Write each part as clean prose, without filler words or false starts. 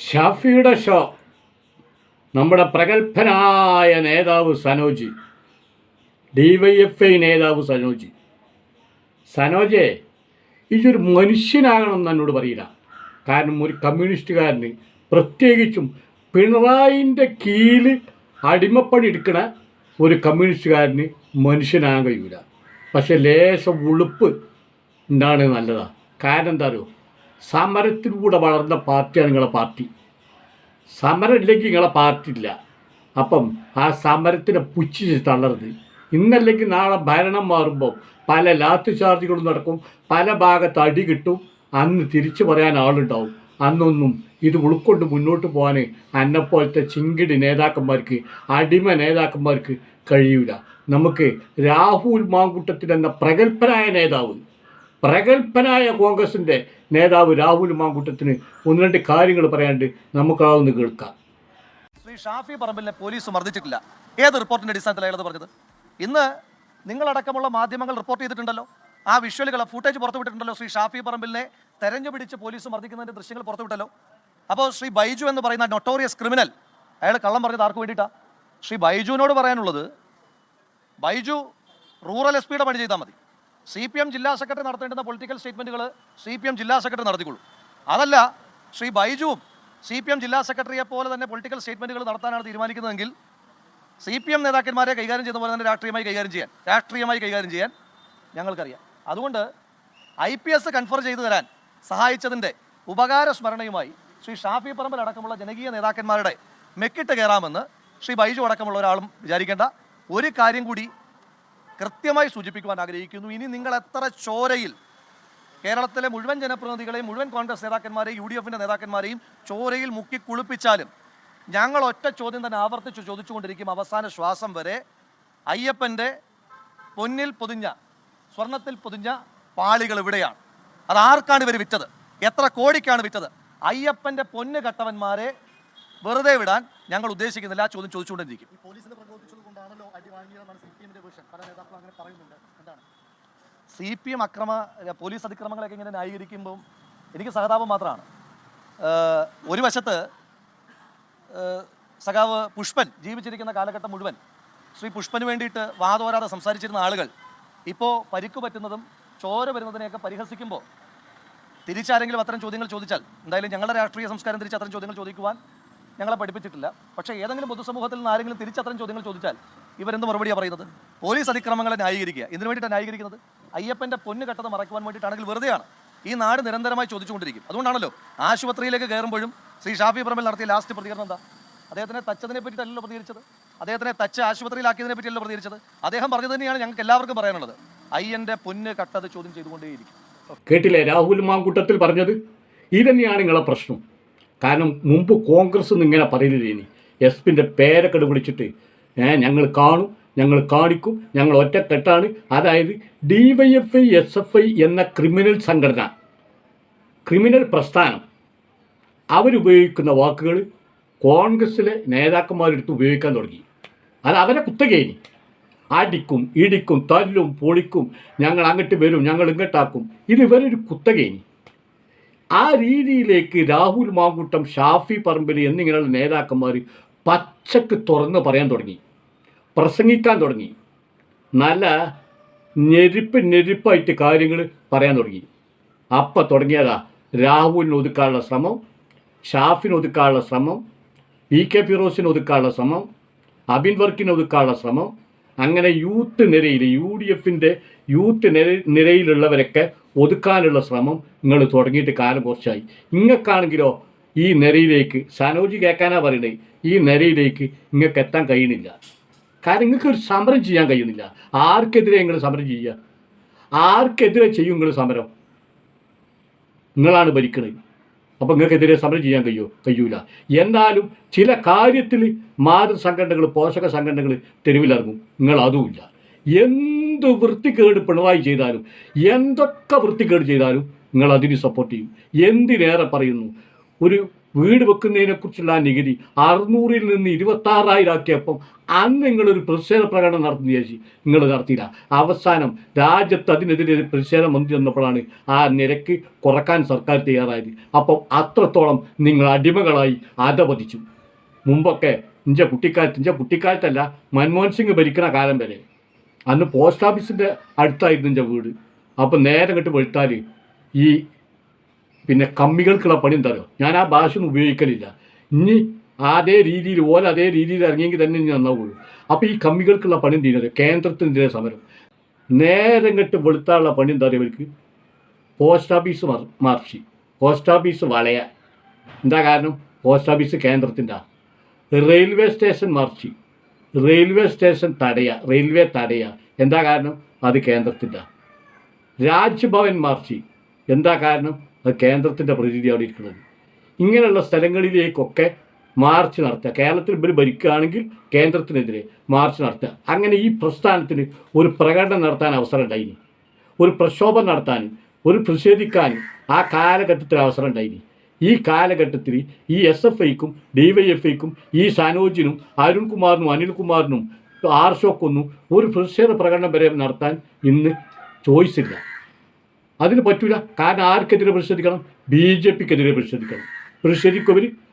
ഷാഫിയുടെ ഷോ. നമ്മുടെ പ്രഗത്ഭനായ നേതാവ് സനോജ്, DYFI നേതാവ് സനോജെ ഇതൊരു മനുഷ്യനാകണമെന്ന് എന്നോട് പറയില്ല. കാരണം ഒരു കമ്മ്യൂണിസ്റ്റുകാരന്, പ്രത്യേകിച്ചും പിണറായിൻ്റെ കീഴിൽ അടിമപ്പണി എടുക്കണ ഒരു കമ്മ്യൂണിസ്റ്റുകാരന് മനുഷ്യനാകാൻ കഴിയൂല. പക്ഷെ ലേശം ഉളുപ്പ് ഉണ്ടാണ് നല്ലതാണ്. കാരണം എന്താ അറിയോ, സമരത്തിലൂടെ വളർന്ന പാർട്ടിയാണ് നിങ്ങളെ പാർട്ടി. സമരം ഇല്ലെങ്കിൽ നിങ്ങളെ പാർട്ടി ഇല്ല. അപ്പം ആ സമരത്തിനെ പുച്ഛിച്ച് തള്ളരുത്. ഇന്നല്ലെങ്കിൽ നാളെ ഭരണം മാറുമ്പോൾ പല ലാത്തി ചാർജുകളും നടക്കും, പല ഭാഗത്ത് അടി കിട്ടും. അന്ന് തിരിച്ചു പറയാൻ ആളുണ്ടാവും. അന്നൊന്നും ഇത് ഉൾക്കൊണ്ട് മുന്നോട്ട് പോകാൻ എന്നെപ്പോലത്തെ ചിങ്കിടി നേതാക്കന്മാർക്ക്, അടിമ നേതാക്കന്മാർക്ക് കഴിയൂല. നമുക്ക് രാഹുൽ മാങ്കൂട്ടത്തിൽ എന്ന പ്രഗത്ഭനായ കോൺഗ്രസിൻ്റെ നേതാവ് രാഹുൽ മാങ്കൂട്ടത്തിന് ഒന്ന് രണ്ട് കാര്യങ്ങൾ പറയാണ്ട് നമുക്കാവുന്ന കേൾക്കാം. ശ്രീ ഷാഫി പറമ്പിലിനെ പോലീസ് മർദ്ദിച്ചിട്ടില്ല. ഏത് റിപ്പോർട്ടിന്റെ അടിസ്ഥാനത്തിലാണ് അയാളത് പറഞ്ഞത്? ഇന്ന് നിങ്ങളടക്കമുള്ള മാധ്യമങ്ങൾ റിപ്പോർട്ട് ചെയ്തിട്ടുണ്ടല്ലോ, ആ വിഷ്വലുകൾ, ഫുട്ടേജ് പുറത്തുവിട്ടിട്ടുണ്ടല്ലോ. ശ്രീ ഷാഫി പറമ്പിലിനെ തെരഞ്ഞു പിടിച്ച് പോലീസ് മർദ്ദിക്കുന്നതിന്റെ ദൃശ്യങ്ങൾ പുറത്തുവിട്ടല്ലോ. അപ്പോൾ ശ്രീ ബൈജു എന്ന് പറയുന്ന നൊട്ടോറിയസ് ക്രിമിനൽ, അയാൾ കള്ളം പറഞ്ഞത് ആർക്ക് വേണ്ടിയിട്ടാണ്? ശ്രീ ബൈജുവിനോട് പറയാനുള്ളത്, ബൈജു റൂറൽ SP പണി ചെയ്താൽ മതി. CPM ജില്ലാ സെക്രട്ടറി നടത്തേണ്ടുന്ന പൊളിറ്റിക്കൽ സ്റ്റേറ്റ്മെന്റുകൾ CPM ജില്ലാ സെക്രട്ടറി നടത്തിക്കൊള്ളൂ. അതല്ല, ശ്രീ ബൈജുവും CPM ജില്ലാ സെക്രട്ടറിയെ പോലെ തന്നെ പൊളിറ്റിക്കൽ സ്റ്റേറ്റ്മെന്റുകൾ നടത്താനാണ് തീരുമാനിക്കുന്നതെങ്കിൽ CPM നേതാക്കന്മാരെ കൈകാര്യം ചെയ്യുന്ന പോലെ തന്നെ രാഷ്ട്രീയമായി കൈകാര്യം ചെയ്യാൻ ഞങ്ങൾക്കറിയാം. അതുകൊണ്ട് IPS കൺഫർ ചെയ്തു തരാൻ സഹായിച്ചതിൻ്റെ ഉപകാര സ്മരണയുമായി ശ്രീ ഷാഫി പറമ്പിൽ അടക്കമുള്ള ജനകീയ നേതാക്കന്മാരുടെ മെക്കിട്ട് കയറാമെന്ന് ശ്രീ ബൈജു അടക്കമുള്ള ഒരാളും വിചാരിക്കേണ്ട. ഒരു കാര്യം കൂടി കൃത്യമായി സൂചിപ്പിക്കുവാൻ ആഗ്രഹിക്കുന്നു. ഇനി നിങ്ങൾ എത്ര ചോരയിൽ കേരളത്തിലെ മുഴുവൻ ജനപ്രതിനിധികളെയും, മുഴുവൻ കോൺഗ്രസ് നേതാക്കന്മാരെയും, UDFന്റെ നേതാക്കന്മാരെയും ചോരയിൽ മുക്കി കുളിപ്പിച്ചാലും ഞങ്ങൾ ഒറ്റ ചോദ്യം തന്നെ ആവർത്തിച്ച് ചോദിച്ചുകൊണ്ടിരിക്കും അവസാന ശ്വാസം വരെ. അയ്യപ്പൻ്റെ പൊന്നിൽ പൊതിഞ്ഞ, സ്വർണത്തിൽ പൊതിഞ്ഞ പാളികൾ എവിടെയാണ്? അത് ആർക്കാണ് ഇവർ വിറ്റത്? എത്ര കോടിക്കാണ് വിറ്റത്? അയ്യപ്പൻ്റെ പൊന്ന് കട്ടവന്മാരെ വെറുതെ വിടാൻ ഞങ്ങൾ ഉദ്ദേശിക്കുന്നില്ല. ആ ചോദ്യം ചോദിച്ചുകൊണ്ടിരിക്കും. CPM പോലീസ് അതിക്രമങ്ങളൊക്കെ ഇങ്ങനെ ന്യായീകരിക്കുമ്പോൾ എനിക്ക് സഹതാപം മാത്രമാണ്. ഒരു വശത്ത് സഖാവ് പുഷ്പൻ ജീവിച്ചിരിക്കുന്ന കാലഘട്ടം മുഴുവൻ ശ്രീ പുഷ്പന് വേണ്ടിയിട്ട് വാതോരാതെ സംസാരിച്ചിരുന്ന ആളുകൾ ഇപ്പോൾ പരിക്ക് പറ്റുന്നതും ചോര വരുന്നതിനെയൊക്കെ പരിഹസിക്കുമ്പോൾ തിരിച്ചാരെങ്കിലും അത്തരം ചോദ്യങ്ങൾ ചോദിച്ചാൽ, എന്തായാലും ഞങ്ങളുടെ രാഷ്ട്രീയ സംസ്കാരം തിരിച്ച് അത്തരം ചോദ്യങ്ങൾ ചോദിക്കുവാൻ ഞങ്ങളെ പഠിപ്പിച്ചിട്ടില്ല. പക്ഷേ ഏതെങ്കിലും പൊതുസമൂഹത്തിൽ നിന്ന് ആരെങ്കിലും തിരിച്ച് അത്തരം ചോദ്യങ്ങൾ ചോദിച്ചാൽ ഇവരെന്ത് മറുപടിയാണ് പറയുന്നത്? പോലീസ് അതിക്രമങ്ങളെ ന്യായീകരിക്കുക. ഇതിനു വേണ്ടിയിട്ടാണ് ന്യായീകരിക്കുന്നത്. അയ്യപ്പൻ്റെ പൊന്ന് കട്ടത മറയ്ക്കുവാൻ വേണ്ടിയിട്ടാണെങ്കിൽ വെറുതെയാണ്. ഈ നാട് നിരന്തരമായി ചോദിച്ചുകൊണ്ടിരിക്കും. അതുകൊണ്ടാണല്ലോ ആശുപത്രിയിലേക്ക് കയറുമ്പോഴും ശ്രീ ഷാഫി പറമ്പിൽ നടത്തിയ ലാസ്റ്റ് പ്രതികരണം എന്താ? അദ്ദേഹത്തിനെ തച്ചതിനെ പറ്റിയിട്ടല്ലോ പ്രതികരിച്ചത്, അദ്ദേഹത്തിനെ തച്ച് ആശുപത്രിയിലാക്കിയതിനെ പറ്റിയല്ലോ പ്രതികരിച്ചത്. അദ്ദേഹം പറഞ്ഞത് തന്നെയാണ് ഞങ്ങൾക്ക് എല്ലാവർക്കും പറയാനുള്ളത്. അയ്യൻ്റെ പൊന്ന് കട്ടത് ചോദ്യം ചെയ്തുകൊണ്ടേയിരിക്കും. കേട്ടില്ലേ രാഹുൽ മാങ്കൂട്ടത്തിൽ പറഞ്ഞത്? ഇതന്നെയാണ് നിങ്ങളെ പ്രശ്നം. കാരണം മുമ്പ് കോൺഗ്രസ് ഇങ്ങനെ പറയുന്നില്ല. SP പേരൊക്കെ വിളിച്ചിട്ട് ഞങ്ങൾ കാണും, ഞങ്ങൾ കാണിക്കും, ഞങ്ങൾ ഒറ്റക്കെട്ടാണ്. അതായത് DYFI SFI എന്ന ക്രിമിനൽ സംഘടന, ക്രിമിനൽ പ്രസ്ഥാനം, അവരുപയോഗിക്കുന്ന വാക്കുകൾ കോൺഗ്രസ്സിലെ നേതാക്കന്മാരെടുത്ത് ഉപയോഗിക്കാൻ തുടങ്ങി. അത് അവരെ കുത്തകേനി. അടിക്കും, ഇടിക്കും, തല്ലും, പൊളിക്കും, ഞങ്ങൾ അങ്ങോട്ട് വരും, ഞങ്ങൾ ഇങ്ങോട്ടാക്കും. ഇത് ഇവരൊരു കുത്തകേനി. ആ രീതിയിലേക്ക് രാഹുൽ മാങ്കൂട്ടം, ഷാഫി പറമ്പിൽ എന്നിങ്ങനെയുള്ള നേതാക്കന്മാർ പച്ചക്ക് തുറന്ന് പറയാൻ തുടങ്ങി, പ്രസംഗിക്കാൻ തുടങ്ങി. നല്ല ഞെരിപ്പായിട്ട് കാര്യങ്ങൾ പറയാൻ തുടങ്ങി. അപ്പം തുടങ്ങിയതാ രാഹുലിന് ഒതുക്കാനുള്ള ശ്രമം, ഷാഫിന് ഒതുക്കാനുള്ള ശ്രമം, VK ഫിറോസിന് ഒതുക്കാനുള്ള ശ്രമം, അബിൻ വർക്കിന് ഒതുക്കാനുള്ള ശ്രമം. അങ്ങനെ യൂത്ത് നിരയിൽ, UDFന്റെ യൂത്ത് നിരയിലുള്ളവരൊക്കെ ഒതുക്കാനുള്ള ശ്രമം നിങ്ങൾ തുടങ്ങിയിട്ട് കാലം കുറച്ചായി. ഇങ്ങക്കാണെങ്കിലോ ഈ നിരയിലേക്ക്, സനോജ് കേൾക്കാനാണ് പറയുന്നത്, ഈ നിരയിലേക്ക് നിങ്ങൾക്ക് എത്താൻ കഴിയുന്നില്ല. കാരണം നിങ്ങൾക്ക് ഒരു സമരം ചെയ്യാൻ കഴിയുന്നില്ല. ആർക്കെതിരെ നിങ്ങൾ സമരം ചെയ്യുക? ആർക്കെതിരെ ചെയ്യും നിങ്ങൾ സമരം? നിങ്ങളാണ് ഭരിക്കുന്നത്. അപ്പോൾ നിങ്ങൾക്കെതിരെ സമരം ചെയ്യാൻ കഴിയൂല. എന്നാലും ചില കാര്യത്തിൽ മാതൃസംഘടനകൾ, പോഷക സംഘടനകൾ തെരുവിലിറങ്ങും. നിങ്ങൾ അതുമില്ല. എന്ത് വൃത്തികേട് പിണറായി ചെയ്താലും, എന്തൊക്കെ വൃത്തികേട് ചെയ്താലും നിങ്ങൾ അതിന് സപ്പോർട്ട് ചെയ്യും. എന്തിനേറെ പറയുന്നു, ഒരു വീട് വെക്കുന്നതിനെക്കുറിച്ചുള്ള ആ നികുതി 600-ൽ നിന്ന് 26,000 ആക്കിയപ്പം അന്ന് നിങ്ങളൊരു പ്രതിഷേധ പ്രകടനം നടത്തുന്ന വിചാരിച്ചു, നിങ്ങൾ നടത്തിയില്ല. അവസാനം രാജ്യത്ത് അതിനെതിരെ ഒരു പ്രതിഷേധം വന്നു വന്നപ്പോഴാണ് ആ നിരക്ക് കുറക്കാൻ സർക്കാർ തയ്യാറായത്. അപ്പം അത്രത്തോളം നിങ്ങൾ അടിമകളായി അധപതിച്ചു. മുമ്പൊക്കെ ഇഞ്ച കുട്ടിക്കാലത്തല്ല, മൻമോഹൻ സിംഗ് ഭരിക്കുന്ന കാലം വരെ അന്ന് പോസ്റ്റ് ഓഫീസിൻ്റെ അടുത്തായിരുന്നു ഇഞ്ച വീട്. അപ്പം നേരെ കെട്ട് വെളുത്താൽ ഈ പിന്നെ കമ്മികൾക്കുള്ള പണി എന്താണോ, ഞാൻ ആ ഭാഷ ഒന്നും ഉപയോഗിക്കലില്ല. ഇനി അതേ രീതിയിൽ ഇറങ്ങിയെങ്കിൽ തന്നെ ഇനി നന്നാവുള്ളൂ. അപ്പോൾ ഈ കമ്മികൾക്കുള്ള പണി എന്ത് ചെയ്യുന്നത്, കേന്ദ്രത്തിനെതിരെ സമരം. നേരം കെട്ട് വെളുത്താനുള്ള പണി എന്താ പറയുക ഇവർക്ക്, post office march, post office വളയ. എന്താ കാരണം, പോസ്റ്റ് ഓഫീസ് കേന്ദ്രത്തിൻ്റെ. Railway station march, railway station railway തടയുക. എന്താ കാരണം, അത് കേന്ദ്രത്തിൻ്റെ. രാജ്ഭവൻ മാർച്ച്, എന്താ കാരണം, അത് കേന്ദ്രത്തിൻ്റെ പ്രതിനിധി അവിടെ ഇരിക്കുന്നത്. ഇങ്ങനെയുള്ള സ്ഥലങ്ങളിലേക്കൊക്കെ മാർച്ച് നടത്തുക. കേരളത്തിൽ ഇവർ ഭരിക്കുകയാണെങ്കിൽ കേന്ദ്രത്തിനെതിരെ മാർച്ച് നടത്തുക. അങ്ങനെ ഈ പ്രസ്ഥാനത്തിന് ഒരു പ്രകടനം നടത്താൻ അവസരം ഉണ്ടായിനി, ഒരു പ്രക്ഷോഭം നടത്താൻ, ഒരു പ്രതിഷേധിക്കാനും ആ കാലഘട്ടത്തിൽ അവസരം ഉണ്ടായിനി. ഈ കാലഘട്ടത്തിൽ ഈ SFIക്കും DYFIക്കും ഈ സനോജിനും അരുൺകുമാറിനും അനിൽകുമാറിനും ആർഷോക്കൊന്നും ഒരു പ്രതിഷേധ പ്രകടനം വരെ നടത്താൻ ഇന്ന് ചോയ്സ് ഇല്ല. അതിന് പറ്റില്ല. കാരണം ആർക്കെതിരെ പ്രതിഷേധിക്കണം, BJPക്കെതിരെ പ്രതിഷേധിക്കണം.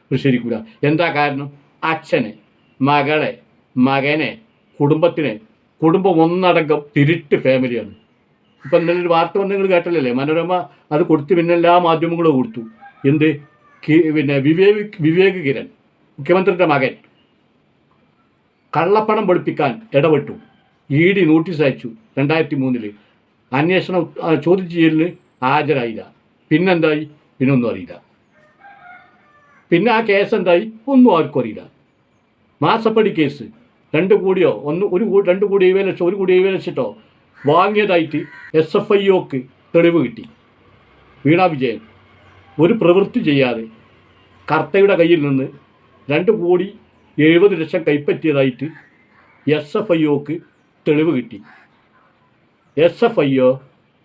പ്രതിഷേധിക്കില്ല. എന്താ കാരണം, അച്ഛനെ, മകളെ, മകനെ, കുടുംബം ഒന്നടങ്കം തിരുട്ട് ഫാമിലിയാണ്. ഇപ്പം ഇന്നലെ ഒരു വാർത്ത വന്ന് നിങ്ങൾ കേട്ടല്ലേ, മനോരമ അത് കൊടുത്ത് പിന്നെ എല്ലാ മാധ്യമങ്ങളും കൊടുത്തു. എന്ത്, പിന്നെ വിവേക് കിരൺ, മുഖ്യമന്ത്രിയുടെ മകൻ, കള്ളപ്പണം വെളുപ്പിക്കാൻ ഇടപെട്ടു. ED നോട്ടീസ് അയച്ചു 2003. അന്വേഷണം ചോദ്യം ചെയ്യലിന് ഹാജരായില്ല. പിന്നെന്തായി, പിന്നൊന്നും അറിയില്ല. പിന്നെ ആ കേസ് എന്തായി, ഒന്നും ആർക്കും അറിയില്ല. മാസപ്പടി കേസ് 2 കോടിയോ 2 കോടി 70 ലക്ഷം 1 കോടി 70 ലക്ഷത്തോ വാങ്ങിയതായിട്ട് SFIOക്ക് തെളിവ് കിട്ടി. വീണ വിജയൻ ഒരു പ്രവൃത്തി ചെയ്യാതെ കർത്തയുടെ കയ്യിൽ നിന്ന് 2 കോടി 70 ലക്ഷം കൈപ്പറ്റിയതായിട്ട് SFIOക്ക് തെളിവ് കിട്ടി. SFIO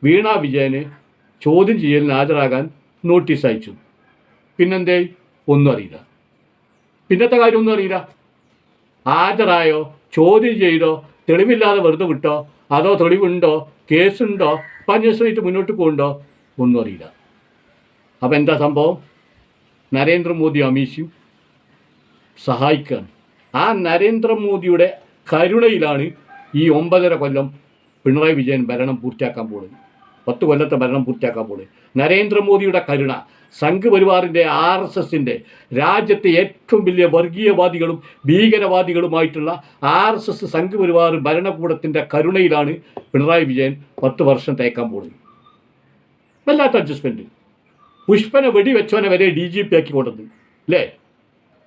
വീണ വിജയന് ചോദ്യം ചെയ്യലിന് ഹാജരാകാൻ നോട്ടീസ് അയച്ചു. പിന്നെന്തേ, ഒന്നും അറിയില്ല. പിന്നത്തെ കാര്യമൊന്നും അറിയില്ല. ഹാജരായോ, ചോദ്യം ചെയ്തോ, തെളിവില്ലാതെ വെറുതെ വിട്ടോ, അതോ തെളിവുണ്ടോ, കേസുണ്ടോ, അന്വേഷണമായിട്ട് മുന്നോട്ട് പോകുന്നുണ്ടോ, ഒന്നും അറിയില്ല. അപ്പം എന്താ സംഭവം, നരേന്ദ്രമോദി അമിത്ഷും സഹായിക്കുകയാണ്. ആ നരേന്ദ്രമോദിയുടെ കരുണയിലാണ് ഈ 9.5 കൊല്ലം പിണറായി വിജയൻ ഭരണം പൂർത്തിയാക്കാൻ പോകുന്നത്. 10 കൊല്ലത്തെ ഭരണം പൂർത്തിയാക്കാൻ പോകുന്നത്. നരേന്ദ്രമോദിയുടെ കരുണ, സംഘ് പരിവാറിൻ്റെ RSSൻ്റെ രാജ്യത്തെ ഏറ്റവും വലിയ വർഗീയവാദികളും ഭീകരവാദികളുമായിട്ടുള്ള RSS സംഘ് പരിവാർ ഭരണകൂടത്തിൻ്റെ കരുണയിലാണ് പിണറായി വിജയൻ 10 വർഷം തേക്കാൻ പോകുന്നത്. വല്ലാത്ത അഡ്ജസ്റ്റ്മെൻറ്റ്. പുഷ്പനെ വെടിവെച്ചവനെ വരെ DGP ആക്കി കൊണ്ടുവന്ന്, അല്ലേ?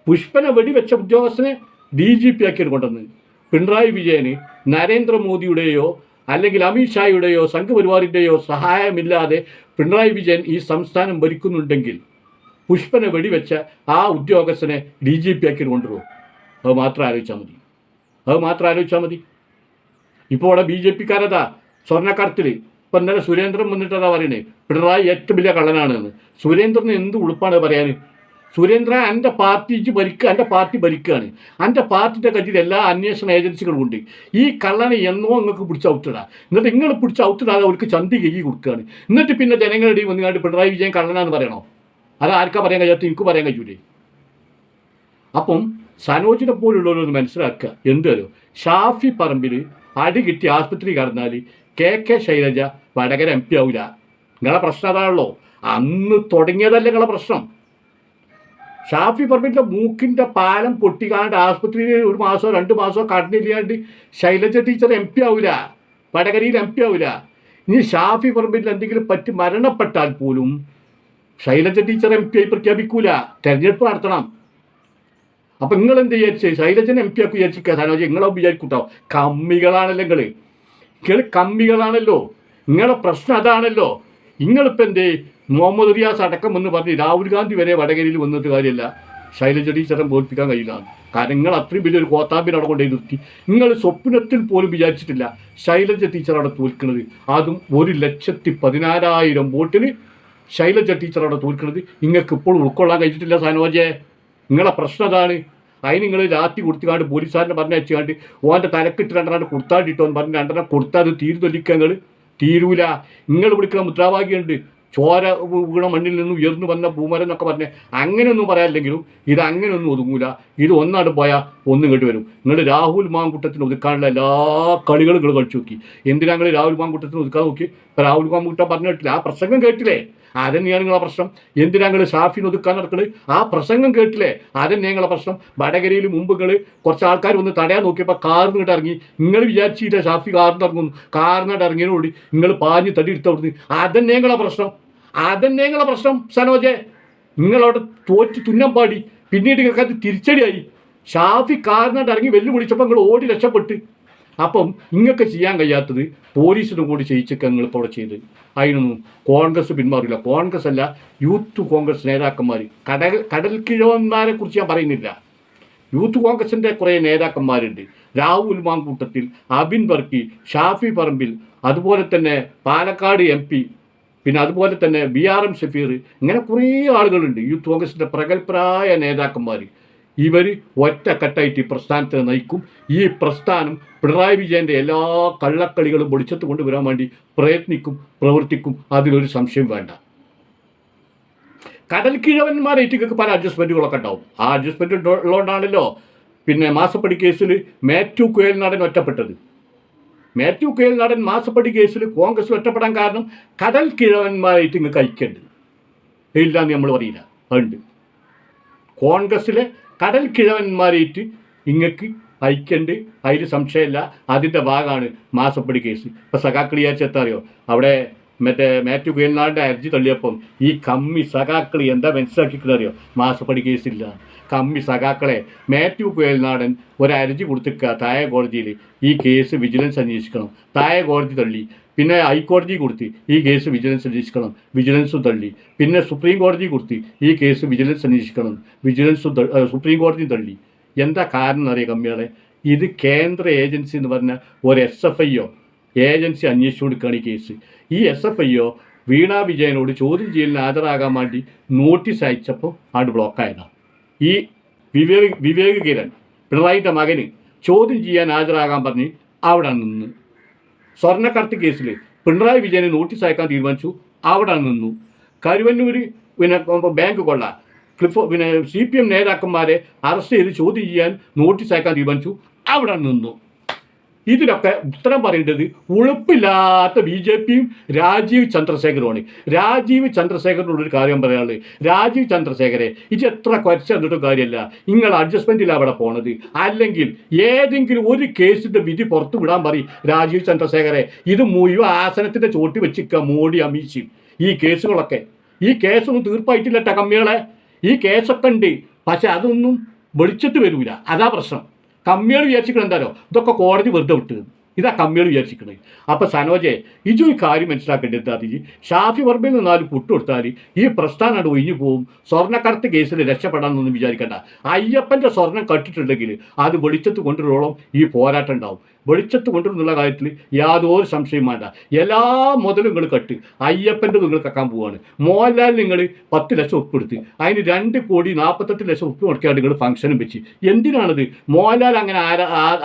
പുഷ്പനെ വെടിവെച്ച ഉദ്യോഗസ്ഥനെ DGP ആക്കി കൊണ്ടുവന്ന്. പിണറായി വിജയന് നരേന്ദ്രമോദിയുടെയോ അല്ലെങ്കിൽ അമിത്ഷായുടെയോ സംഘ് പരിവാറിൻ്റെയോ സഹായമില്ലാതെ പിണറായി വിജയൻ ഈ സംസ്ഥാനം ഭരിക്കുന്നുണ്ടെങ്കിൽ പുഷ്പനെ വെടിവെച്ച ആ ഉദ്യോഗസ്ഥനെ DGP ആക്കി കൊണ്ടുവരുമോ? അത് മാത്രം ആലോചിച്ചാൽ മതി. ഇപ്പോൾ അവിടെ BJPക്കാരതാ സ്വർണ്ണക്കടത്തിൽ. ഇപ്പം ഇന്നലെ സുരേന്ദ്രൻ വന്നിട്ടതാ പറയണേ പിണറായി ഏറ്റവും വലിയ കള്ളനാണെന്ന്. സുരേന്ദ്രന് എന്ത് ഉളുപ്പാണ് പറയാൻ? സുരേന്ദ്രൻ എൻ്റെ പാർട്ടിക്ക് ഭരിക്കുക, എൻ്റെ പാർട്ടി ഭരിക്കുകയാണ്. എൻ്റെ പാർട്ടിൻ്റെ കയ്യിൽ എല്ലാ അന്വേഷണ ഏജൻസികളും ഉണ്ട്. ഈ കള്ളനെ എന്നോ നിങ്ങൾക്ക് പിടിച്ച് ഔട്ടിടാ. എന്നിട്ട് നിങ്ങൾ പിടിച്ച് ഔട്ടിടാതെ അവർക്ക് ചന്തി കൈ കൊടുക്കുകയാണ്. എന്നിട്ട് പിന്നെ ജനങ്ങളുടെ വന്നുകൊണ്ട് പിണറായി വിജയൻ കള്ളനാന്ന് പറയണോ? അത് ആർക്കാ പറയാൻ കഴിയാത്ത? എനിക്ക് പറയാൻ കഴിയൂലേ? അപ്പം സനോജിനെ പോലുള്ളവരൊന്ന് മനസ്സിലാക്കുക. എന്തായാലും ഷാഫി പറമ്പിൽ അടി കിട്ടി ആശുപത്രി കടന്നാൽ KK ശൈലജ വടകര MP ആവില്ല. നിങ്ങളെ പ്രശ്നം അതാണല്ലോ. അന്ന് തുടങ്ങിയതല്ലേ നിങ്ങളെ പ്രശ്നം. ഷാഫി പറമ്പിൻ്റെ മൂക്കിൻ്റെ പാലം പൊട്ടിക്കാണ്ട് ആശുപത്രിയിൽ 1 മാസമോ 2 മാസമോ കടന്നില്ലാണ്ട് ശൈലജ ടീച്ചർ MP ആവില്ല, വടകരയിൽ MP ആവില്ല. ഇനി ഷാഫി പറമ്പിൽ എന്തെങ്കിലും പറ്റി മരണപ്പെട്ടാൽ പോലും ശൈലജ ടീച്ചർ MP ആയി പ്രഖ്യാപിക്കൂല, തെരഞ്ഞെടുപ്പ് നടത്തണം. അപ്പം നിങ്ങൾ എന്ത് വിചാരിച്ച് ശൈലജനെ MP ആക്കി വിചാരിച്ചിരിക്കുക? സനോജി നിങ്ങളെ വിചാരിക്കൂട്ടോ, കമ്മികളാണല്ലോ. നിങ്ങളെ പ്രശ്നം അതാണല്ലോ. നിങ്ങളിപ്പോൾ എന്തേ മുഹമ്മദ് റിയാസ് അടക്കം എന്ന് പറഞ്ഞ് രാഹുൽ ഗാന്ധി വരെ വടകരയിൽ വന്നിട്ട് കാര്യമില്ല, ശൈലജ ടീച്ചറെ ബോധിപ്പിക്കാൻ കഴിയില്ല. കാരണം നിങ്ങൾ അത്രയും വലിയൊരു കോത്താമ്പിനെ അവിടെ കൊണ്ടുപോയി നിർത്തി. നിങ്ങൾ സ്വപ്നത്തിൽ പോലും വിചാരിച്ചിട്ടില്ല ശൈലജ ടീച്ചർ അവിടെ തോൽക്കുന്നത്. അതും 1,16,000 വോട്ടിന് ശൈലജ ടീച്ചറവിടെ തോൽക്കുന്നത് നിങ്ങൾക്ക് ഇപ്പോഴും ഉൾക്കൊള്ളാൻ കഴിഞ്ഞിട്ടില്ല സനോജെ. നിങ്ങളെ പ്രശ്നം അതാണ്. അതിന് നിങ്ങൾ രാത്രി കൊടുത്തുകാണ്ട് പോലീസുകാരനെ പറഞ്ഞ് വെച്ചുകാണ്ട് ഓൻ്റെ തലക്കിട്ട് രണ്ടെണ്ണം കൊടുത്താണ്ടിട്ടോന്ന് പറഞ്ഞ് രണ്ടെണ്ണം കൊടുത്താൽ അത് തീരുതൊല്ലിക്കുക. നിങ്ങൾ തീരൂല. നിങ്ങൾ വിളിക്കുന്ന മുദ്രാവാക്യമുണ്ട്, ചോര വീണ മണ്ണിൽ നിന്ന് ഉയർന്നു വന്ന ഭൂമരം എന്നൊക്കെ പറഞ്ഞ് അങ്ങനെയൊന്നും പറയാനില്ലെങ്കിലും ഇത് അങ്ങനെയൊന്നും ഒതുങ്ങൂല. ഇത് ഒന്നാട് പോയാൽ ഒന്നും കേട്ട് വരും. നിങ്ങൾ രാഹുൽ മാങ്കുട്ടത്തിന് ഒതുക്കാനുള്ള എല്ലാ കളികളും നിങ്ങൾ കളിച്ചു നോക്കി. എന്തിനാ നിങ്ങൾ രാഹുൽ മാങ്കുട്ടത്തിന് ഒതുക്കാൻ നോക്കി? ഇപ്പോൾ രാഹുൽ മാങ്കുട്ടൻ പറഞ്ഞു കേട്ടില്ല, ആ പ്രസംഗം കേട്ടില്ലേ? അതന്നെയാണ് നിങ്ങളെ പ്രശ്നം. എന്തിനാ നിങ്ങൾ ഷാഫിനെ ഒതുക്കാൻ നടക്കുന്നത്? ആ പ്രസംഗം കേട്ടില്ലേ? അതന്നെ നിങ്ങളെ പ്രശ്നം. വടകരയിൽ മുമ്പ് നിങ്ങൾ കുറച്ച് ആൾക്കാർ ഒന്ന് തടയാൻ നോക്കിയപ്പോൾ കാറിനിട്ട് ഇറങ്ങി. നിങ്ങൾ വിചാരിച്ചില്ല ഷാഫി കാറിന് ഇറങ്ങുന്നു. കാറിനിട്ട് ഇറങ്ങിയതോടി നിങ്ങൾ പാഞ്ഞ് തടി എടുത്തവിടുന്ന്. അതന്നെ നിങ്ങളെ പ്രശ്നം. അതന്നെ നിങ്ങളെ പ്രശ്നം സനോജെ. നിങ്ങളവിടെ തോറ്റ് തുന്നം പാടി. പിന്നീട് നിങ്ങൾക്ക് അത് തിരിച്ചടിയായി. ഷാഫി കാറിനിട്ട് ഇറങ്ങി വെല്ലുവിളിച്ചപ്പോൾ നിങ്ങൾ ഓടി രക്ഷപ്പെട്ട്. അപ്പം നിങ്ങൾക്ക് ചെയ്യാൻ കഴിയാത്തത് പോലീസിനും കൂടി ചെയ്യിച്ചൊക്കെ നിങ്ങളിപ്പോൾ അവിടെ ചെയ്ത്. അതിനൊന്നും കോൺഗ്രസ് പിന്മാറില്ല. കോൺഗ്രസ് അല്ല, യൂത്ത് കോൺഗ്രസ് നേതാക്കന്മാർ, കടൽ കിഴവന്മാരെ കുറിച്ച് ഞാൻ പറയുന്നില്ല. യൂത്ത് കോൺഗ്രസിൻ്റെ കുറേ നേതാക്കന്മാരുണ്ട്. രാഹുൽ മാങ്കൂട്ടത്തിൽ, അബിൻ വർക്കി, ഷാഫി പറമ്പിൽ, അതുപോലെ തന്നെ പാലക്കാട് MP, പിന്നെ അതുപോലെ തന്നെ BRM ഷഫീർ, ഇങ്ങനെ കുറേ ആളുകളുണ്ട് യൂത്ത് കോൺഗ്രസിൻ്റെ പ്രഗത്ഭരായ നേതാക്കന്മാർ. ഇവർ ഒറ്റക്കെട്ടായിട്ട് ഈ പ്രസ്ഥാനത്തെ നയിക്കും. ഈ പ്രസ്ഥാനം പിണറായി വിജയൻ്റെ എല്ലാ കള്ളക്കളികളും പൊളിച്ചത്ത് കൊണ്ടുവരാൻ വേണ്ടി പ്രയത്നിക്കും, പ്രവർത്തിക്കും. അതിലൊരു സംശയം വേണ്ട. കടൽ കിഴവന്മാരായിട്ട് പല അഡ്ജസ്റ്റ്മെൻറ്റുകളൊക്കെ ഉണ്ടാവും. ആ അഡ്ജസ്റ്റ്മെൻറ്റ് ഉള്ളതുകൊണ്ടാണല്ലോ പിന്നെ മാസപ്പടി കേസിൽ മാത്യു കുഴൽനാടൻ ഒറ്റപ്പെട്ടത്. മാത്യു കുഴൽനാടൻ മാസപ്പടി കേസിൽ കോൺഗ്രസ് ഒറ്റപ്പെടാൻ കാരണം കടൽ കിഴവന്മാരായിട്ട് നിങ്ങൾക്ക് ഐക്യമുണ്ട്. ഇല്ലാന്ന് നമ്മൾ പറയില്ല. അതുണ്ട്. കോൺഗ്രസ്സിലെ കടൽ കിഴവന്മാരായിട്ട് നിങ്ങൾക്ക് ഐക്യമുണ്ട്, അതിൽ സംശയമില്ല. അതിൻ്റെ ഭാഗമാണ് മാസപ്പടി കേസ്. ഇപ്പോൾ സഖാക്കളി വിചാരിച്ചെത്താറിയോ, അവിടെ മറ്റേ മാത്യു കുഴൽനാടിൻ്റെ അർജി തള്ളിയപ്പം ഈ കമ്മി സഖാക്കളി എന്താ മനസ്സിലാക്കിക്കറിയോ? മാസപ്പടി കേസില്ല. കമ്മി സഖാക്കളെ മാത്യു കുഴൽനാടൻ ഒരു അർജി കൊടുത്തിക്കുക താഴെ കോടതിയിൽ, ഈ കേസ് വിജിലൻസ് അന്വേഷിക്കണം. താഴെ കോടതി തള്ളി. പിന്നെ ഹൈക്കോടതി കൊടുത്ത് ഈ കേസ് വിജിലൻസ് അന്വേഷിക്കണം, വിജിലൻസും തള്ളി. പിന്നെ സുപ്രീം കോടതി കൊടുത്ത് ഈ കേസ് വിജിലൻസ് അന്വേഷിക്കണം, സുപ്രീം കോടതി തള്ളി. എന്താ കാരണം എന്നറിയാം കമ്മികളെ? ഇത് കേന്ദ്ര ഏജൻസി എന്ന് പറഞ്ഞ ഒരു SFIO ഏജൻസി അന്വേഷിച്ചു കൊടുക്കുകയാണ് ഈ കേസ്. ഈ SFIO വീണ വിജയനോട് ചോദ്യം ചെയ്യലിന് ഹാജരാകാൻ വേണ്ടി നോട്ടീസ് അയച്ചപ്പോൾ ആണ് ബ്ലോക്കായതാണ്. ഈ വിവേക് കിരൺ പിണറായിൻ്റെ മകന് ചോദ്യം ചെയ്യാൻ ഹാജരാകാൻ പറഞ്ഞ് അവിടെ നിന്ന്. സ്വർണ്ണക്കടത്ത് കേസിൽ പിണറായി വിജയന് നോട്ടീസ് അയക്കാൻ തീരുമാനിച്ചു, അവിടെ നിന്നു. കരുവന്നൂർ പിന്നെ ബാങ്ക് കൊള്ള പിന്നെ CPM നേതാക്കന്മാരെ അറസ്റ്റ് ചെയ്ത് ചോദ്യം ചെയ്യാൻ നോട്ടീസ് അയക്കാൻ തീരുമാനിച്ചു, അവിടെ നിന്നു. ഇതിലൊക്കെ ഉത്തരം പറയേണ്ടത് ഉളുപ്പില്ലാത്ത BJPയും രാജീവ് ചന്ദ്രശേഖരനുമാണ്. രാജീവ് ചന്ദ്രശേഖരനോടൊരു കാര്യം പറയാനുള്ളത്, രാജീവ് ചന്ദ്രശേഖരെ ഇത് എത്ര കുറച്ച് തന്നിട്ടും കാര്യമല്ല. നിങ്ങൾ അഡ്ജസ്റ്റ്മെൻറ്റിലാണ് അവിടെ പോണത്. അല്ലെങ്കിൽ ഏതെങ്കിലും ഒരു കേസിൻ്റെ വിധി പുറത്തു വിടാൻ പറയും രാജീവ് ചന്ദ്രശേഖരെ. ഇത് മുഴുവൻ ആസനത്തിൻ്റെ ചോട്ടി വെച്ചിക്കുക മോഡി അമിത്ഷയും. ഈ കേസൊന്നും തീർപ്പായിട്ടില്ല കമ്മികളെ. ഈ കേസൊക്കെ ഉണ്ട്, പക്ഷെ അതൊന്നും വെളിച്ചത്ത് വരില്ല. അതാ പ്രശ്നം. കമ്മികൾ വിചാരിച്ചിരിക്കണം എന്താരോ, ഇതൊക്കെ കോടതി വെറുതെ വിട്ടത്. ഇതാ കമ്മികൾ വിചാരിച്ചിരിക്കണത്. അപ്പോൾ സനോജെ ഇതൊരു കാര്യം മനസ്സിലാക്കേണ്ടത്, അതിൽ ഷാഫി പറമ്പിൽ നിന്നാലും പുട്ടുകൊടുത്താൽ ഈ പ്രസ്ഥാനം ഒഴിഞ്ഞു പോവും. സ്വർണ്ണക്കടത്ത് കേസിൽ രക്ഷപ്പെടാമെന്നൊന്നും വിചാരിക്കേണ്ട. അയ്യപ്പൻ്റെ സ്വർണം കട്ടിട്ടുണ്ടെങ്കിൽ അത് വെളിച്ചത്ത് കൊണ്ടുവരോളം ഈ പോരാട്ടം ഉണ്ടാവും. വെളിച്ചത്ത് കൊണ്ടുവരുന്നുള്ള കാര്യത്തിൽ യാതൊരു സംശയം വേണ്ട. എല്ലാ മുതലും നിങ്ങൾ കട്ട് അയ്യപ്പൻ്റെ നിങ്ങൾ കക്കാൻ പോവുകയാണ്. മോഹൻലാൽ നിങ്ങൾ 10 ലക്ഷം ഉപ്പെടുത്ത് അതിന് 2,48,00,000 ഉപ്പ് മുടക്കിയാണ്ട് നിങ്ങൾ ഫംഗ്ഷനും വെച്ച്. എന്തിനാണത്? മോഹൻലാൽ അങ്ങനെ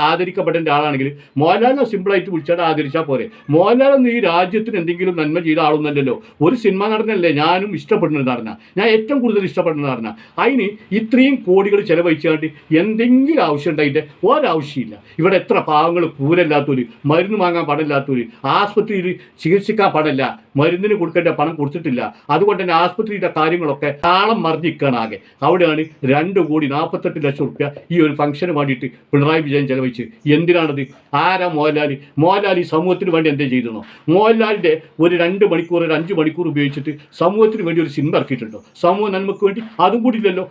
ആദരിക്കപ്പെടേണ്ട ആളാണെങ്കിൽ മോഹൻലാലിനെ സിമ്പിളായിട്ട് വിളിച്ചാൽ ആദരിച്ചാൽ പോരെ. മോഹൻലാലൊന്നും ഈ രാജ്യത്തിന് എന്തെങ്കിലും നന്മ ചെയ്ത ആളൊന്നല്ലല്ലോ. ഒരു സിനിമ നടനല്ലേ ഞാനും ഇഷ്ടപ്പെടുന്ന നടന, ഞാൻ ഏറ്റവും കൂടുതൽ ഇഷ്ടപ്പെടുന്ന നടന. അതിന് ഇത്രയും കോടികൾ ചിലവഴിച്ചാണ്ട് എന്തെങ്കിലും ആവശ്യം ഉണ്ടായിട്ട് ഒരാവശ്യമില്ല. ഇവിടെ എത്ര പാവങ്ങൾ കൂരല്ലാത്തവർ, മരുന്ന് വാങ്ങാൻ പണമില്ലാത്തവർ, ആസ്പത്രിയിൽ ചികിത്സിക്കാൻ പണമില്ല, മരുന്നിന് കൊടുക്കേണ്ട പണം കൊടുത്തിട്ടില്ല. അതുകൊണ്ട് തന്നെ ആസ്പത്രിയുടെ കാര്യങ്ങളൊക്കെ താളം മറിഞ്ഞിരിക്കുകയാണ് ആകെ. അവിടെയാണ് 2,48,00,000 രൂപ ഈ ഒരു ഫംഗ്ഷന് വേണ്ടിയിട്ട് പിണറായി വിജയൻ ചെലവഴിച്ച്. എന്തിനാണത്? ആരാ മോഹൻലാൽ? മോഹൻലാൽ ഈ സമൂഹത്തിന് വേണ്ടി എന്തേ ചെയ്തിരുന്നോ? മോഹൻലാലിൻ്റെ ഒരു 2 മണിക്കൂർ 5 മണിക്കൂർ ഉപയോഗിച്ചിട്ട് സമൂഹത്തിന് വേണ്ടി ഒരു സിനിമ ഇറക്കിയിട്ടുണ്ടോ? സമൂഹ നന്മക്ക് വേണ്ടി? അതും കൂടി ഇല്ലല്ലോ.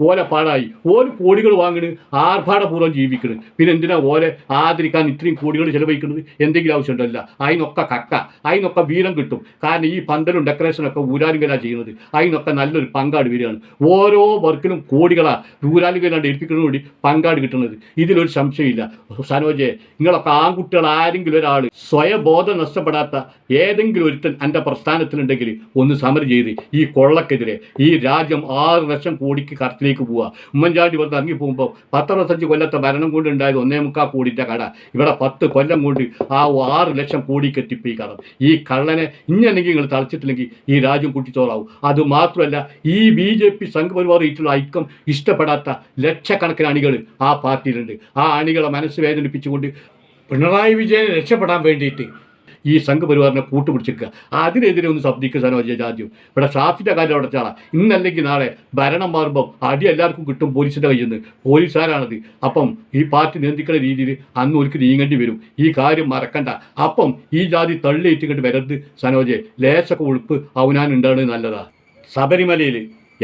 ഓല പാടായി, കോടികൾ വാങ്ങണ്, ആർഭാടപൂർവ്വം ജീവിക്കണം. പിന്നെ എന്തിനാ ആദരിക്കാൻ ഇത്രയും കോടികൾ ചെലവഴിക്കുന്നത്? എന്തെങ്കിലും ആവശ്യമുണ്ടല്ല. അതിനൊക്കെ കക്ക, അതിനൊക്കെ വീരം പ്രതിഫലം കിട്ടും. കാരണം ഈ പന്തലും ഡെക്കറേഷനൊക്കെ ഊരാലുകല ചെയ്യുന്നത്, അതിനൊക്കെ നല്ലൊരു പങ്കാട് വരികയാണ്. ഓരോ വർക്കിലും കോടികളാണ് ഊരാലുകലാണ്ട് ഏൽപ്പിക്കുന്നതിന് വേണ്ടി പങ്കാട് കിട്ടുന്നത്. ഇതിലൊരു സംശയമില്ല. സനോജെ, നിങ്ങളൊക്കെ ആൺകുട്ടികൾ ആരെങ്കിലും ഒരാൾ സ്വയബോധം നഷ്ടപ്പെടാത്ത ഏതെങ്കിലും ഒരുത്തൻ എൻ്റെ പ്രസ്ഥാനത്തിലുണ്ടെങ്കിൽ ഒന്ന് സമരം ചെയ്ത് ഈ കൊള്ളക്കെതിരെ ഈ രാജ്യം 6 ലക്ഷം കോടിക്ക് കടത്തിലേക്ക് പോവുക. ഉമ്മൻചാണ്ടി വെറുതെ ഇറങ്ങി പോകുമ്പോൾ 15 കൊല്ലത്തെ ഭരണം കൊണ്ട് ഉണ്ടായത് 1.25 കോടിൻ്റെ കട ഇവിടെ 10 കൊല്ലം കൊണ്ട് ആ 6 ലക്ഷം കോടിക്ക് എത്തിപ്പോയി കടം. ഈ കള്ളനെ ഇങ്ങനെങ്കിൽ നിങ്ങൾ തളച്ചിട്ടില്ലെങ്കിൽ ഈ രാജ്യം കുട്ടിച്ചോറാവും. അതുമാത്രമല്ല, ഈ BJP സംഘപരിവാർ ഈറ്റുള്ള ഐക്യം ഇഷ്ടപ്പെടാത്ത ലക്ഷക്കണക്കിന് അണികൾ ആ പാർട്ടിയിലുണ്ട്. ആ അണികളെ മനസ്സ് വേദനിപ്പിച്ചുകൊണ്ട് പിണറായി വിജയനെ രക്ഷപ്പെടാൻ വേണ്ടിയിട്ട് ഈ സംഘപരിവാറിനെ കൂട്ടുപിടിച്ചിരിക്കുക. അതിനെതിരെ ഒന്ന് ശബ്ദിക്കുക സനോജ. ആദ്യം ഇവിടെ ഷാഫിൻ്റെ കാര്യം അവിടെ ചാള. ഇന്നല്ലെങ്കിൽ നാളെ ഭരണം മാറുമ്പം അടി എല്ലാവർക്കും കിട്ടും പോലീസിൻ്റെ കയ്യിൽ നിന്ന്. പോലീസുകാരാണത്. അപ്പം ഈ പാർട്ടി നിയന്ത്രിക്കുന്ന രീതിയിൽ അന്ന് ഒരിക്കൽ നീങ്ങേണ്ടി വരും. ഈ കാര്യം മറക്കണ്ട. അപ്പം ഈ ജാതി തള്ളിയിട്ടിങ്ങോട്ട് വരരുത് സനോജെ. ലേശൊക്കെ ഉളുപ്പ് അവനാനുണ്ടാണ് നല്ലതാ. ശബരിമലയിൽ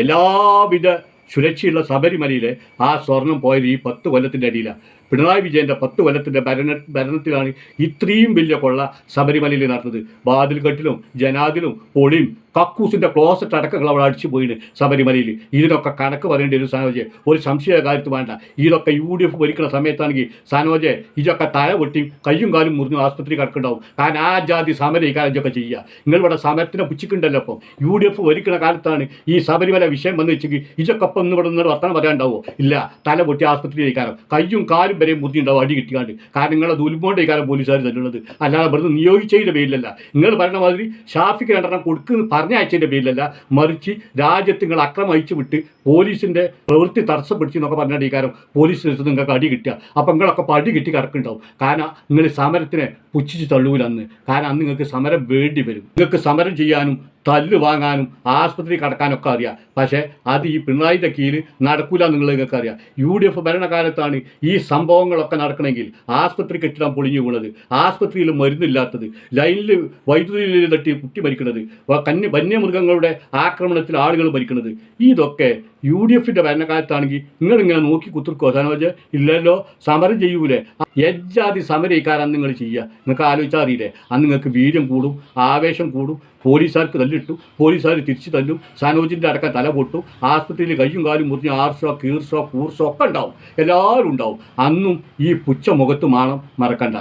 എല്ലാവിധ സുരക്ഷയുള്ള ശബരിമലയിലെ ആ സ്വർണം പോയത് ഈ 10 കൊല്ലത്തിൻ്റെ അടിയിലാണ്. പിണറായി വിജയൻ്റെ 10 കൊല്ലത്തിൻ്റെ ഭരണത്തിലാണ് ഇത്രയും വലിയ കൊള്ള ശബരിമലയിൽ നടന്നത്. വാതിൽകെട്ടിലും ജനാദിലും പൊളിയും കക്കൂസിൻ്റെ ക്ലോസറ്റ് അടക്കങ്ങൾ അവിടെ അടിച്ചു പോയിന് ശബരിമലയിൽ. ഇതിനൊക്കെ കണക്ക് പറയേണ്ടി ഒരു സനോജെ. ഒരു സംശയ കാര്യത്തിൽ വേണ്ട. ഇതൊക്കെ UDF ഭരിക്കുന്ന സമയത്താണെങ്കിൽ സനോജെ ഇതൊക്കെ തല പൊട്ടി കയ്യും കാലും മുറിഞ്ഞു ആസ്പത്രി കിടക്കുന്നുണ്ടാവും. കാരണം ആ ജാതി സമരം ഈ കാര്യം ഇതൊക്കെ ചെയ്യുക. നിങ്ങളിവിടെ സമരത്തിനെ പുച്ഛിക്കുന്നുണ്ടല്ലോ. അപ്പം UDF ഭരിക്കുന്ന കാലത്താണ് ഈ ശബരിമല വിഷയം വന്ന് വെച്ചെങ്കിൽ ഇതൊക്കെ അപ്പം ഇന്ന് ഇവിടെ നിന്ന് വർത്തമാനം പറയാനുണ്ടാവുമോ? ഇല്ല. തല പൊട്ടി ആസ്പത്രി കഴിക്കാനും കയ്യും കാലും വരെ മുറിഞ്ഞുണ്ടാവും അടി കിട്ടിക്കാണ്ട്. കാരണം നിങ്ങളെ ദുൽമോണ്ട് കഴിക്കാനും പോലീസുകാർ തല്ലുന്നത്. അല്ലാതെ വെറുതെ നിയോഗിച്ചതിൻ്റെ പേരിലല്ല. നിങ്ങൾ പറഞ്ഞ മാതിരി ഷാഫിക്ക് 2 കൊടുക്കുന്ന പറഞ്ഞയച്ചതിൻ്റെ പേരിലല്ല. മറിച്ച് രാജ്യത്ത് നിങ്ങൾ അക്രമം അയച്ചു വിട്ട് പോലീസിൻ്റെ പ്രവൃത്തി തടസ്സപ്പെടുത്തി എന്നൊക്കെ പറഞ്ഞാൽ ഈ കാര്യം പോലീസിന് നിങ്ങൾക്ക് അടി കിട്ടുക. അപ്പം നിങ്ങളൊക്കെ അടി കിട്ടി കിടക്കുന്നുണ്ടാവും. കാരണം നിങ്ങൾ സമരത്തിനെ പുച്ഛിച്ച് തള്ളൂലെന്ന്. കാരണം അന്ന് നിങ്ങൾക്ക് സമരം വേണ്ടി വരും. നിങ്ങൾക്ക് സമരം ചെയ്യാനും തല്ല് വാങ്ങാനും ആസ്പത്രി കടക്കാനൊക്കെ അറിയാം. പക്ഷേ അത് ഈ പിണറായിൻ്റെ കീഴിൽ നടക്കില്ല എന്നുള്ളത് നിങ്ങൾക്ക് അറിയാം. UDF ഭരണകാലത്താണ് ഈ സംഭവങ്ങളൊക്കെ നടക്കണമെങ്കിൽ ആസ്പത്രി കെട്ടിടം പൊളിഞ്ഞു വീണത്, ആസ്പത്രിയിൽ മരുന്നില്ലാത്തത്, ലൈനിൽ വൈദ്യുതിയിൽ തട്ടി കുട്ടി മരിക്കുന്നത്, വന്യമൃഗങ്ങളുടെ ആക്രമണത്തിൽ ആളുകൾ മരിക്കുന്നത്. ഇതൊക്കെ UDFൻ്റെ ഭരണകാലത്താണെങ്കിൽ നിങ്ങളിങ്ങനെ നോക്കി കുത്തിർക്കോ സനോജ്? ഇല്ലല്ലോ. സമരം ചെയ്യൂലേ? എജ്ജാതി സമരക്കാരൻ നിങ്ങൾ ചെയ്യുക. നിങ്ങൾക്ക് ആലോചിച്ചാൽ അറിയില്ലേ? അന്ന് നിങ്ങൾക്ക് വീര്യം കൂടും, ആവേശം കൂടും. പോലീസുകാർക്ക് തല്ലിട്ടു, പോലീസുകാർ തിരിച്ചു തല്ലും, സനോജിൻ്റെ അടക്കം തല പൊട്ടും, ആസ്പത്രിയിൽ കയ്യും കാലും മുറിഞ്ഞ് ആർഷോ കീർഷോ കൂർഷോ ഒക്കെ ഉണ്ടാവും. എല്ലാവരും ഉണ്ടാവും. അന്നും ഈ പുച്ഛ മുഖത്ത് മാണം മറക്കണ്ട.